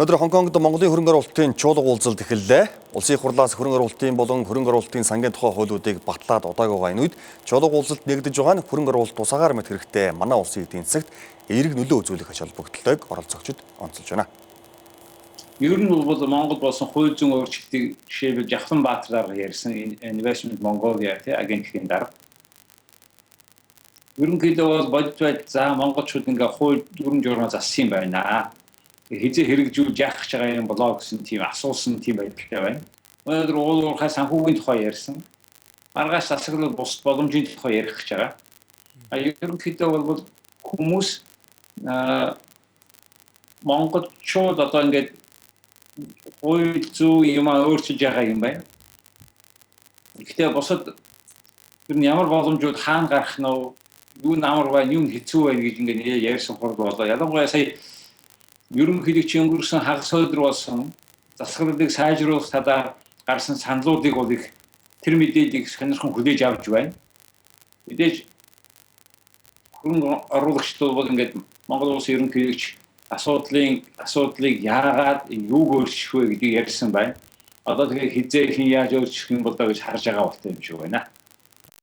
Өнөөдөр Хонконгд Монголын хөрөнгө оруулалтын чуулга уулзалт эхэллээ. Улсын их хурлаас хөрөнгө оруулалтын болон хөрөнгө оруулалтын сангийн тухай хуулиудыг батлаад удааг байгаа энэ үед чуулга уулзалт нэгдэж байгаа нь хөрөнгө оруулалт тусаагаар мэт хэрэгтэй манай улсын эдийн засагт эерэг нөлөө үзүүлэх ач холбогдлолтойг оролцогчид онцолж байна. Ер нь бол Монгол болсон хууль зүйн өөрчлөлтийг жишээлбэл Жавхланбаатараар ярьсан Investment Mongolia агентлагийн дарга. Ерөнхийдөө бол бодит байд за монголчууд ингээ хууль дүрм журмаа зассан юм байна. Хизээ хэрэгжүүлж яах гэж байгаа юм болоо гэсэн тийм асуусан тийм байдалтай байна. Өнөөдөр уулуурхай санхүүгийн тухай ярьсан. Маргааш засаглал бус боломжийн тухай ярих гэж байгаа. Ерөнхийдөө бол хүмүүс монголчууд одоо ингээд хууль зүй юм өөрчилж байгаа юм байна. Гэхдээ босод ер нь ямар боломжууд хаана гарах нь юу намар байна, юу хэцүү байна гэж ингээд ярьсан хурд болоо. Ялангуяа сая ерөнхийлөгч өнгөрсөн хагас өдөр болсон засаглалыг сайжруулах талаар гарсан саналуудыг бол их тэр мэдээллийг сонирхон хүлээж авч байна. Мэдээж хөрөнгө оруулагчдууд бол ингээд Монгол улсын ерөнхийлөгч асуудлыг яагаад юуг өөрчлөх вэ гэдгийг ярьсан байна. Одоо тэгээ хизээ хин яаж өөрчлөх юм бол гэж харж байгаа болтой юм шиг байна.